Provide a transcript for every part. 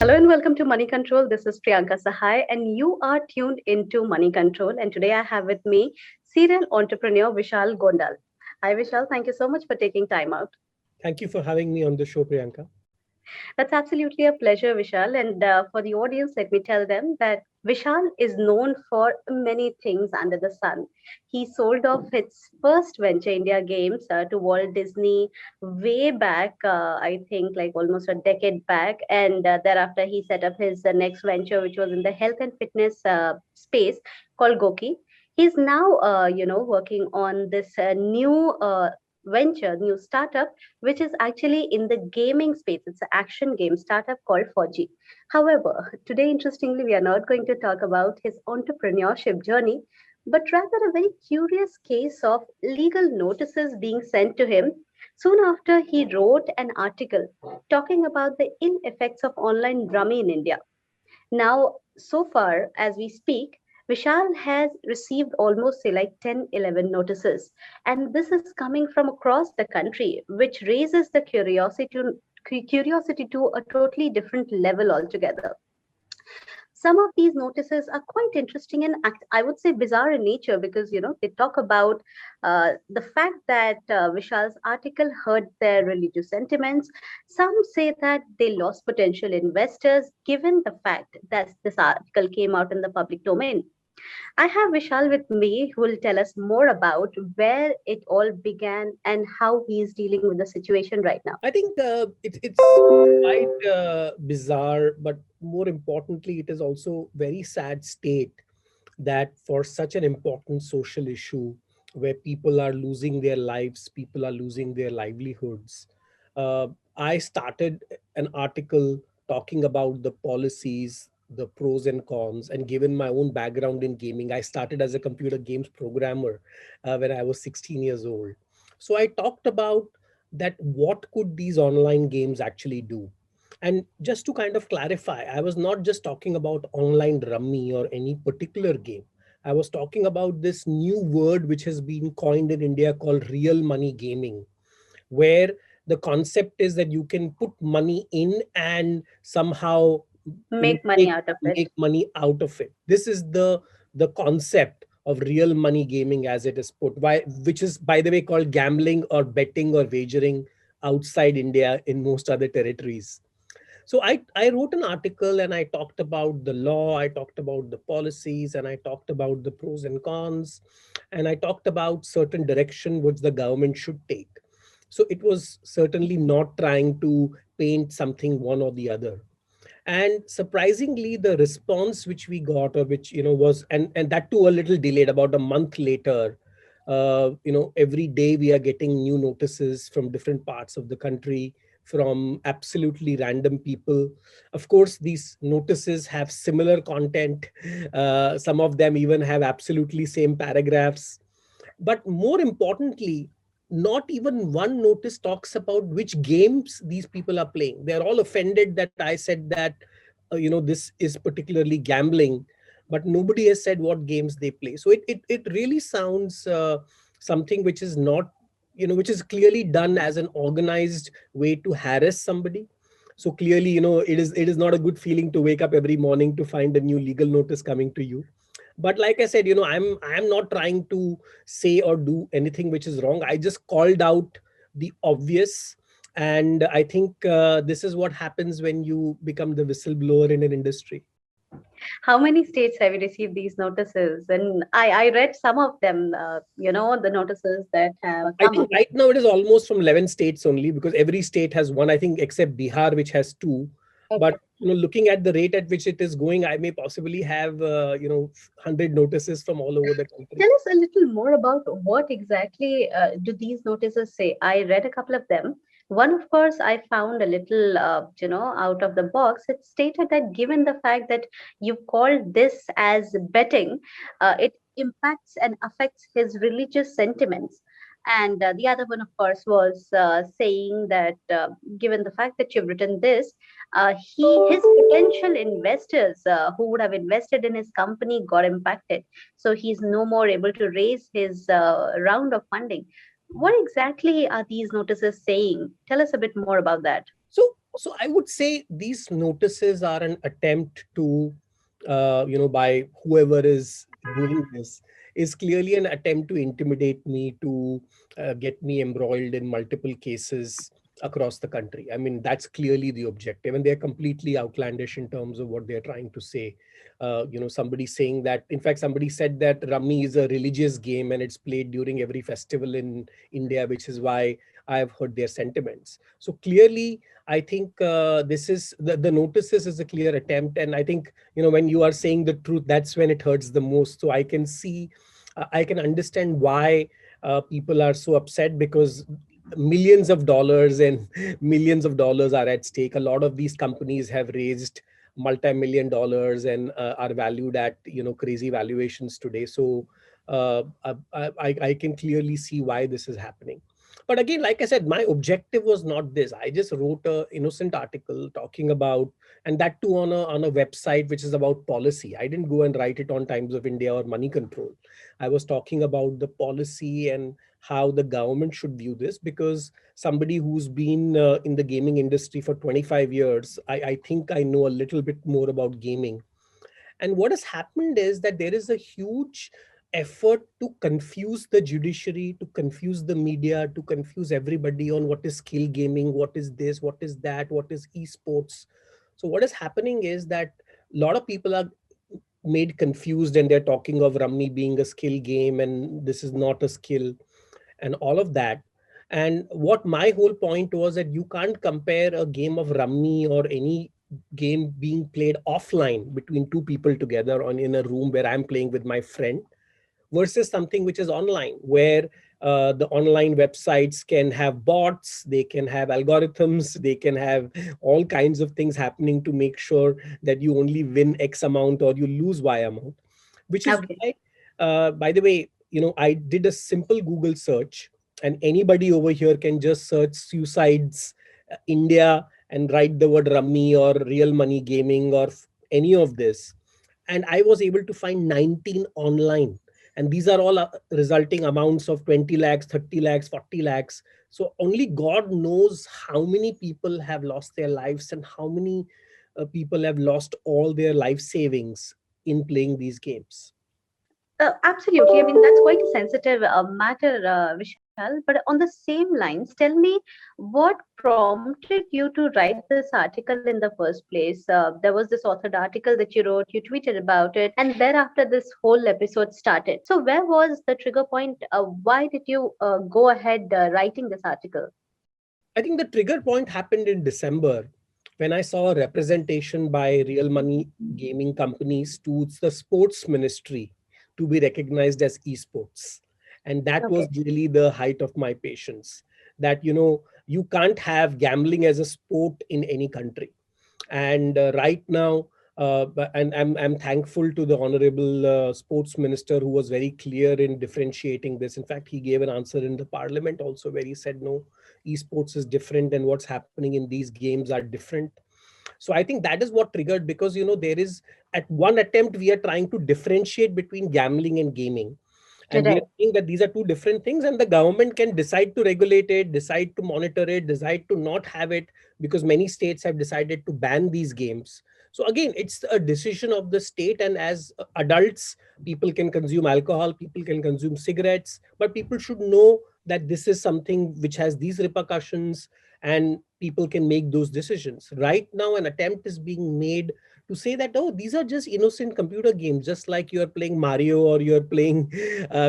Hello and welcome to Money Control. This is Priyanka Sahai, and you are tuned into Money Control. And today I have with me serial entrepreneur Vishal Gondal. Hi, Vishal. Thank you so much for taking time out. Thank you for having me on the show, Priyanka. That's absolutely a pleasure, Vishal. And for the audience, let me tell them that Vishal is known for many things under the sun. He sold off his first venture, India Games, to Walt Disney way back, I think like almost a decade back. And thereafter, he set up his next venture, which was in the health and fitness space called Goki. He's now, working on this new venture, new startup which is actually in the gaming space. It's an action game startup called Forgy. However, today, interestingly, we are not going to talk about his entrepreneurship journey, but rather a very curious case of legal notices being sent to him soon after he wrote an article talking about the ill effects of online rummy in India. Now, so far as we speak, Vishal has received almost say like 10, 11 notices. And this is coming from across the country, which raises the curiosity to a totally different level altogether. Some of these notices are quite interesting and I would say bizarre in nature because they talk about the fact that Vishal's article hurt their religious sentiments. Some say that they lost potential investors given the fact that this article came out in the public domain. I have Vishal with me who will tell us more about where it all began and how he is dealing with the situation right now. I think it's quite bizarre, but more importantly, it is also very sad state that for such an important social issue where people are losing their lives, people are losing their livelihoods. Uh, I started an article talking about the policies, the pros and cons, and given my own background in gaming, I started as a computer games programmer when I was 16 years old. So I talked about that what could these online games actually do. And just to kind of clarify, I was not just talking about online rummy or any particular game. I was talking about this new word which has been coined in India called real money gaming, where the concept is that you can put money in and somehow Make money make, out of it. money out of it. This is the concept of real money gaming as it is put, which is by the way called gambling or betting or wagering outside India in most other territories. So I wrote an article and I talked about the law, I talked about the policies, and I talked about the pros and cons, and I talked about certain direction which the government should take. So it was certainly not trying to paint something one or the other. And surprisingly, the response which we got, or which was, and that too a little delayed, about a month later. Every day we are getting new notices from different parts of the country, from absolutely random people. Of course, these notices have similar content. Some of them even have absolutely same paragraphs. But more importantly, not even one notice talks about which games these people are playing. They're all offended that I said that this is particularly gambling, but nobody has said what games they play. So it really sounds something which is not, which is clearly done as an organized way to harass somebody. So clearly, it is not a good feeling to wake up every morning to find a new legal notice coming to you. But like I said, I'm not trying to say or do anything which is wrong. I just called out the obvious. And I think this is what happens when you become the whistleblower in an industry. How many states have you received these notices? And I read some of them, the notices that have I come think up. right now it is almost from 11 states only, because every state has one, I think, except Bihar, which has two. But Okay. looking at the rate at which it is going, I may possibly have 100 notices from all over the country. Tell us a little more about what exactly do these notices say? I read a couple of them. One, of course, I found a little, out of the box. It stated that given the fact that you called this as betting, it impacts and affects his religious sentiments. And the other one, of course, was saying that given the fact that you've written this, his potential investors who would have invested in his company got impacted, so he's no more able to raise his round of funding. What exactly are these notices saying? Tell us a bit more about that. So, So I would say these notices are an attempt to, by whoever is doing this, is clearly an attempt to intimidate me, to get me embroiled in multiple cases across the country. I mean, that's clearly the objective, and they're completely outlandish in terms of what they're trying to say. Somebody saying that, in fact, somebody said that Rummy is a religious game and it's played during every festival in India, which is why I've heard their sentiments. So clearly, I think this is the notices is a clear attempt. And I think, when you are saying the truth, that's when it hurts the most. So I can see, I can understand why people are so upset, because millions of dollars and millions of dollars are at stake. A lot of these companies have raised multi-million dollars and are valued at, crazy valuations today. So I can clearly see why this is happening. But again, like I said, my objective was not this. I just wrote a innocent article talking about, and that too on a website which is about policy. I didn't go and write it on Times of India or Money Control. I was talking about the policy and how the government should view this, because somebody who's been in the gaming industry for 25 years, I think I know a little bit more about gaming. And what has happened is that there is a huge effort to confuse the judiciary, to confuse the media, to confuse everybody on what is skill gaming, what is this, what is that, what is esports. So what is happening is that a lot of people are made confused, and they're talking of Rummy being a skill game and this is not a skill and all of that. And what my whole point was, that you can't compare a game of Rummy or any game being played offline between two people together on in a room where I'm playing with my friend, versus something which is online, where the online websites can have bots, they can have algorithms, they can have all kinds of things happening to make sure that you only win X amount or you lose Y amount. Which is Okay. why, by the way, I did a simple Google search, and anybody over here can just search suicides India and write the word Rummy or real money gaming or any of this. And I was able to find 19 online, and these are all resulting amounts of 20 lakhs, 30 lakhs, 40 lakhs. So only God knows how many people have lost their lives, and how many people have lost all their life savings in playing these games. Absolutely. I mean, that's quite a sensitive matter, Vishal. But on the same lines, tell me what prompted you to write this article in the first place? There was this authored article that you wrote, you tweeted about it, and thereafter this whole episode started. So, where was the trigger point? Why did you go ahead writing this article? I think the trigger point happened in December, when I saw a representation by real money gaming companies to the sports ministry to be recognized as esports. And that was Okay. really the height of my patience, that, you can't have gambling as a sport in any country. And right now, and I'm thankful to the honorable sports minister, who was very clear in differentiating this. In fact, he gave an answer in the parliament also, where he said, no, esports is different and what's happening in these games are different. So I think that is what triggered, because there is, at one attempt, we are trying to differentiate between gambling and gaming, and we are Right. saying that these are two different things, and the government can decide to regulate it, decide to monitor it, decide to not have it, because many states have decided to ban these games. So again, it's a decision of the state, and as adults, people can consume alcohol, people can consume cigarettes, but people should know that this is something which has these repercussions, and people can make those decisions. Right now, an attempt is being made to say that, oh, these are just innocent computer games, just like you're playing Mario or you're playing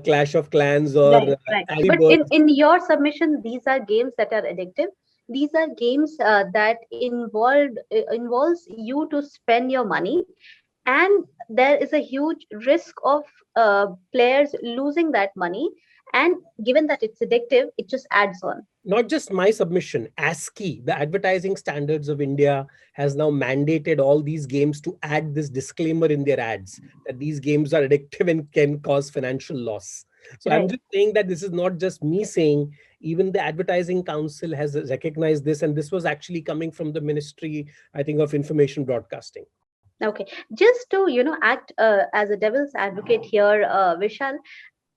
Clash of Clans or Right, right. Angry But Birds. in your submission, these are games that are addictive. These are games that involves you to spend your money, and there is a huge risk of players losing that money. And given that it's addictive, it just adds on. Not just my submission, ASCII, the Advertising Standards of India, has now mandated all these games to add this disclaimer in their ads, that these games are addictive and can cause financial loss. So I'm Right. just saying that this is not just me saying, even the Advertising Council has recognized this. And this was actually coming from the Ministry, I think, of Information Broadcasting. Okay. Just to act as a devil's advocate here, Vishal.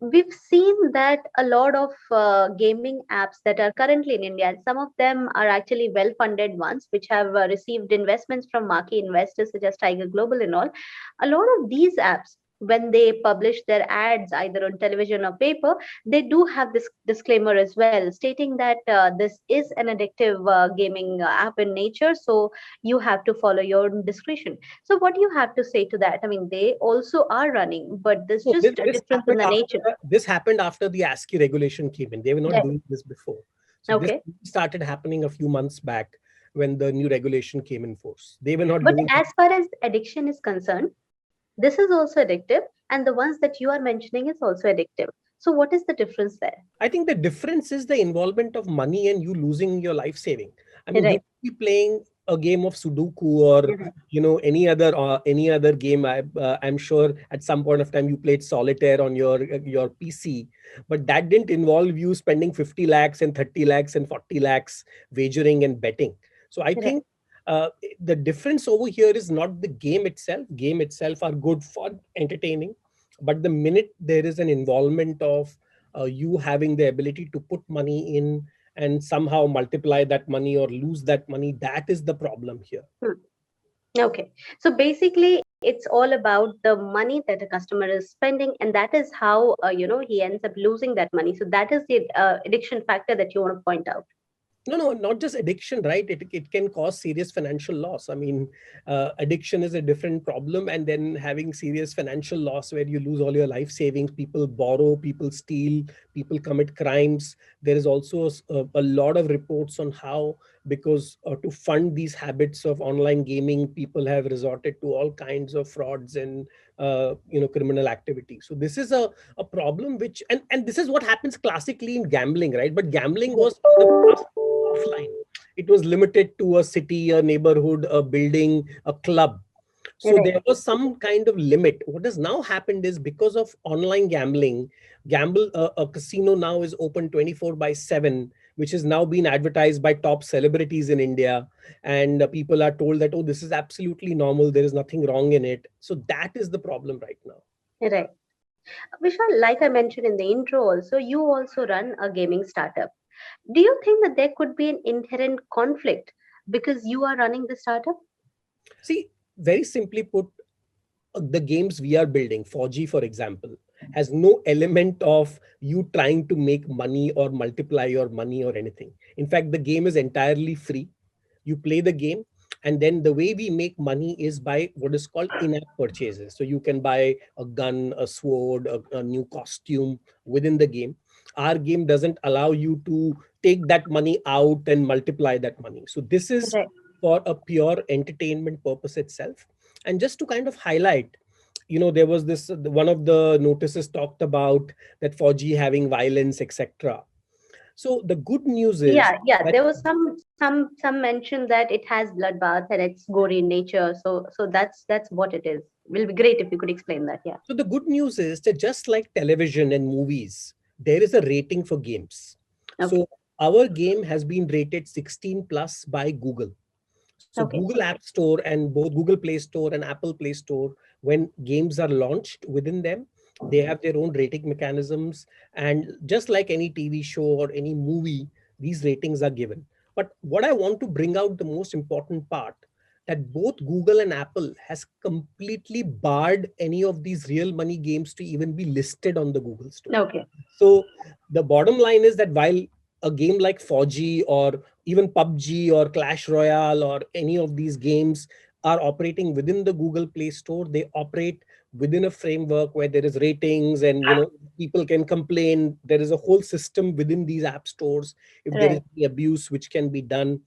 we've seen that a lot of gaming apps that are currently in India, and some of them are actually well funded ones, which have received investments from marquee investors such as Tiger Global and all. A lot of these apps, when they publish their ads either on television or paper, they do have this disclaimer as well, stating that this is an addictive gaming app in nature, so you have to follow your own discretion. So what do you have to say to that? I mean, they also are running, but there's So just a difference in the nature. this happened after the ASCII regulation came in. They were not Right. doing this before. So this Okay. started happening a few months back when the new regulation came in force. They were not But doing. as far as addiction is concerned, this is also addictive, and the ones that you are mentioning is also addictive. So what is the difference there? I think the difference is the involvement of money and you losing your life saving. I mean, you Right. could be playing a game of Sudoku or Right. any other game. I'm sure at some point of time you played solitaire on your PC, but that didn't involve you spending 50 lakhs and 30 lakhs and 40 lakhs wagering and betting. So I Right. think the difference over here is not the game itself. Game itself are good for entertaining, but the minute there is an involvement of you having the ability to put money in and somehow multiply that money or lose that money, that is the problem here. Hmm. Okay. So basically, it's all about the money that a customer is spending, and that is how he ends up losing that money. So that is the addiction factor that you want to point out. No, not just addiction, right? It can cause serious financial loss. I mean, addiction is a different problem, and then having serious financial loss where you lose all your life savings, people borrow, people steal, people commit crimes. There is also a lot of reports on how, because to fund these habits of online gaming, people have resorted to all kinds of frauds and criminal activity. So this is a problem which, and this is what happens classically in gambling, right? But gambling was in the past offline. It was limited to a city, a neighborhood, a building, a club. So Right. there was some kind of limit. What has now happened is because of online gambling, a casino now is open 24 by 7, which is now being advertised by top celebrities in India. And people are told that, oh, this is absolutely normal. There is nothing wrong in it. So that is the problem right now. Right. Vishal, like I mentioned in the intro, also you also run a gaming startup. Do you think that there could be an inherent conflict because you are running the startup? See, very simply put, the games we are building, 4G, for example, has no element of you trying to make money or multiply your money or anything. In fact, the game is entirely free. You play the game, and then the way we make money is by what is called in-app purchases. So you can buy a gun, a sword, a new costume within the game. Our game doesn't allow you to take that money out and multiply that money. So this is Right. for a pure entertainment purpose itself. And just to kind of highlight, there was this one of the notices talked about that 4G having violence, etc. So the good news is Yeah, yeah. that, There was some mention that it has bloodbath and it's gory in nature. So that's what it is. Will be great if you could explain that. Yeah. so the good news is that just like television and movies, there is a rating for games. Okay. So our game has been rated 16 plus by Google. So Okay. Google App Store and both Google Play Store and Apple Play Store, when games are launched within them, they have their own rating mechanisms. And just like any TV show or any movie, these ratings are given. But what I want to bring out, the most important part, that both Google and Apple has completely barred any of these real money games to even be listed on the Google Store. Okay. So the bottom line is that while a game like 4G or even PUBG or Clash Royale or any of these games are operating within the Google Play Store, they operate within a framework where there is ratings and people can complain. There is a whole system within these app stores if there is Right. any abuse which can be done.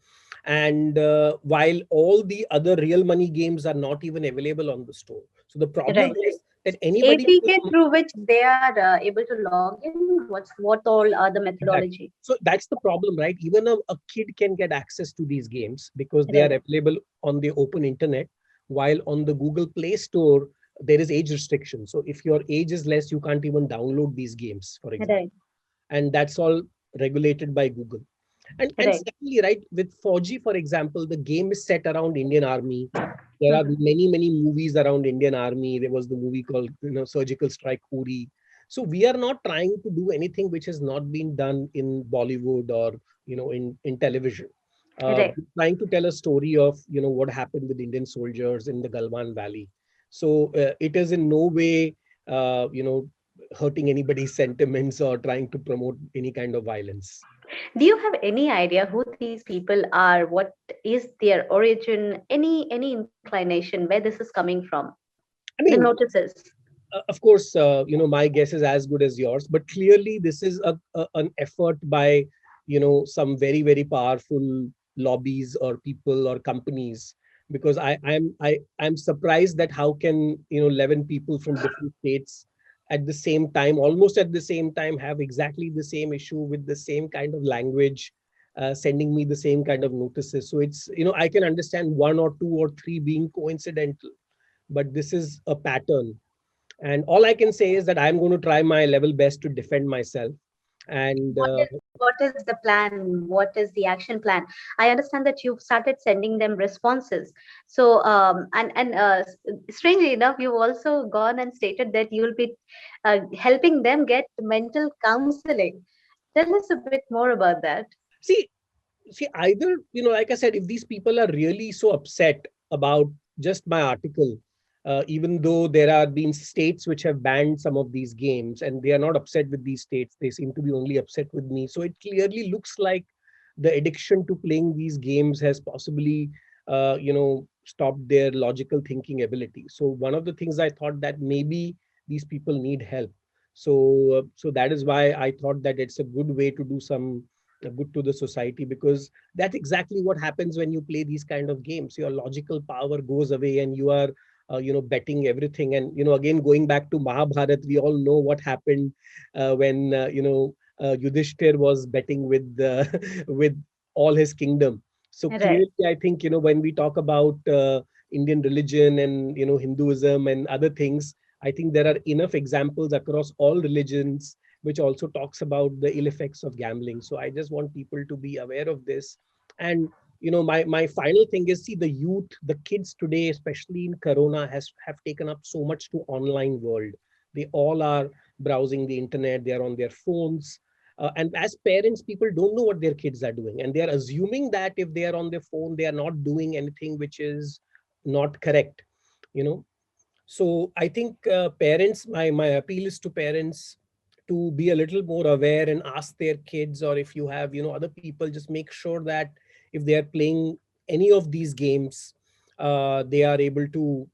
And while all the other real money games are not even available on the store. So the problem Right. is that anybody APK through which they are able to log in. What all are the Exactly. methodology? So that's the problem, right? Even a kid can get access to these games because they are Right. available on the open internet, while on the Google Play Store, there is age restriction. So if your age is less, you can't even download these games, for example. Right. And that's all regulated by Google. And Right. secondly, right, with 4G, for example, the game is set around Indian Army. There are Mhm. many, many movies around Indian Army. There was the movie called Surgical Strike Uri. So we are not trying to do anything which has not been done in Bollywood or in television. Right. We're trying to tell a story of what happened with Indian soldiers in the Galwan Valley. So it is in no way hurting anybody's sentiments or trying to promote any kind of violence. Do you have any idea who these people are? What is their origin? Any inclination where this is coming from? I The mean, notices. of course, my guess is as good as yours, but clearly this is an effort by, some very, very powerful lobbies or people or companies. Because I'm surprised that how can, 11 people from different states at the same time, almost at the same time, have exactly the same issue with the same kind of language, sending me the same kind of notices. So it's, I can understand one or two or three being coincidental, but this is a pattern. And all I can say is that I'm going to try my level best to defend myself. And What is the plan? What is the action plan? I understand that you've started sending them responses. So and strangely enough, you've also gone and stated that you'll be helping them get mental counseling. Tell us a bit more about that. see, either, like I said, if these people are really so upset about just my article, even though there are been states which have banned some of these games, and they are not upset with these states, they seem to be only upset with me. So it clearly looks like the addiction to playing these games has possibly, stopped their logical thinking ability. So one of the things I thought that maybe these people need help. So that is why I thought that it's a good way to do some good to the society, because that's exactly what happens when you play these kind of games. Your logical power goes away and you are betting everything. And again, going back to Mahabharat, we all know what happened when Yudhishthir was betting with with all his kingdom. So Right. clearly I think when we talk about Indian religion and Hinduism and other things, I think there are enough examples across all religions which also talks about the ill effects of gambling. So I just want people to be aware of this. And my final thing is, see, the youth, the kids today, especially in Corona, have taken up so much to online world. They all are browsing the internet. They are on their phones. And as parents, people don't know what their kids are doing, and they are assuming that if they are on their phone, they are not doing anything which is not correct. You know, so I think parents, my appeal is to parents to be a little more aware and ask their kids, or if you have other people, just make sure that if they are playing any of these games, they are able to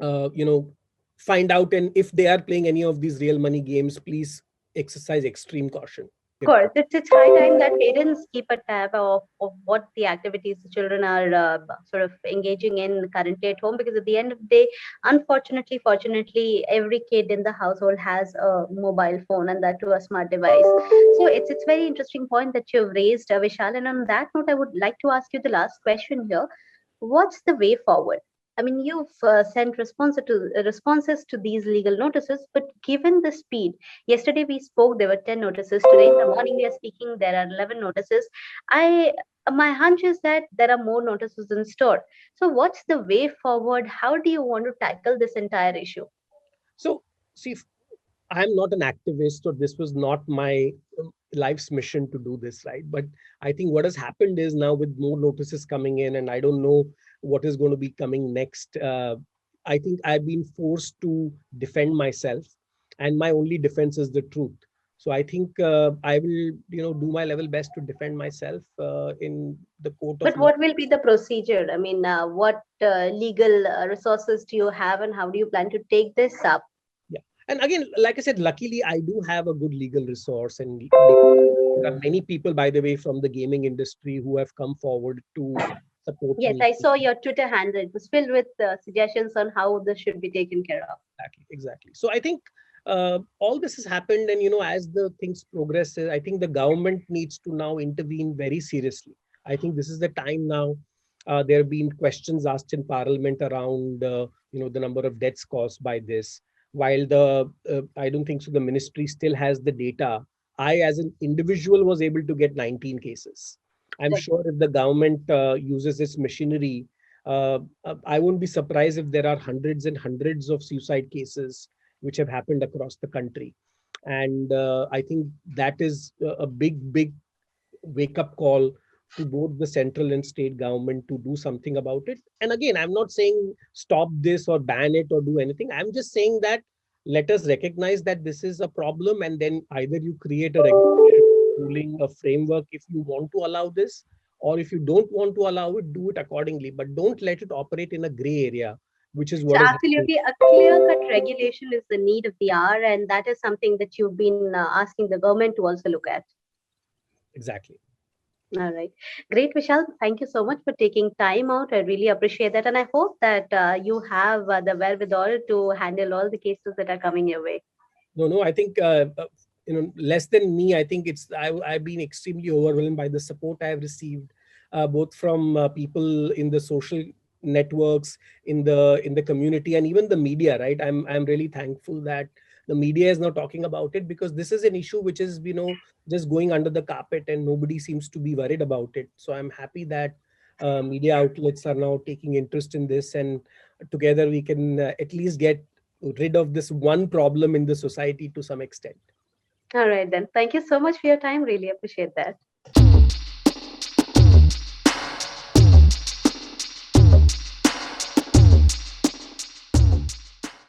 uh, you know find out, and if they are playing any of these real money games, please exercise extreme caution. Of course, it's high time that parents keep a tab of what the activities the children are sort of engaging in currently at home, because at the end of the day, unfortunately, fortunately, every kid in the household has a mobile phone, and that too a smart device. So it's very interesting point that you've raised, Vishal. And on that note, I would like to ask you the last question here. What's the way forward? I mean, you've sent responses to these legal notices, but given the speed, yesterday we spoke, there were 10 notices. Today in the morning we are speaking, there are 11 notices. I My hunch is that there are more notices in store. So what's the way forward? How do you want to tackle this entire issue? So, see, I'm not an activist, or this was not my life's mission to do this, right? But I think what has happened is, now with more notices coming in, and I don't know what is going to be coming next, I think I've been forced to defend myself, and my only defense is the truth. So I think I will, do my level best to defend myself in the court of But law. what will be the procedure? I mean, what legal resources do you have, and how do you plan to take this up? Yeah. And again, like I said, luckily I do have a good legal resource, and there are many people, by the way, from the gaming industry who have come forward to support Yes, me. I saw your Twitter handle. It was filled with suggestions on how this should be taken care of. Exactly, exactly. So I think all this has happened, and as the things progress, I think the government needs to now intervene very seriously. I think this is the time now. There have been questions asked in Parliament around, the number of deaths caused by this. While I don't think so, the ministry still has the data. I, as an individual, was able to get 19 cases. I'm Right. sure if the government uses its machinery, I won't be surprised if there are hundreds and hundreds of suicide cases which have happened across the country. And I think that is a big wake up call to both the central and state government to do something about it. And again, I'm not saying stop this or ban it or do anything. I'm just saying that let us recognize that this is a problem, and then either you create a regulation, ruling, a framework if you want to allow this, or if you don't want to allow it, do it accordingly. But don't let it operate in a gray area, which is So what is happening. absolutely, a clear-cut regulation is the need of the hour, and that is something that you've been asking the government to also look at. Exactly. All right. Great, Vishal. Thank you so much for taking time out. I really appreciate that. And I hope that you have the wherewithal to handle all the cases that are coming your way. No, I think less than me. I think I've been extremely overwhelmed by the support I have received, both from people in the social networks, in the community, and even the media. Right, I'm really thankful that the media is now talking about it, because this is an issue which is just going under the carpet and nobody seems to be worried about it. So I'm happy that media outlets are now taking interest in this, and together we can at least get rid of this one problem in the society to some extent. All right, then. Thank you so much for your time. Really appreciate that.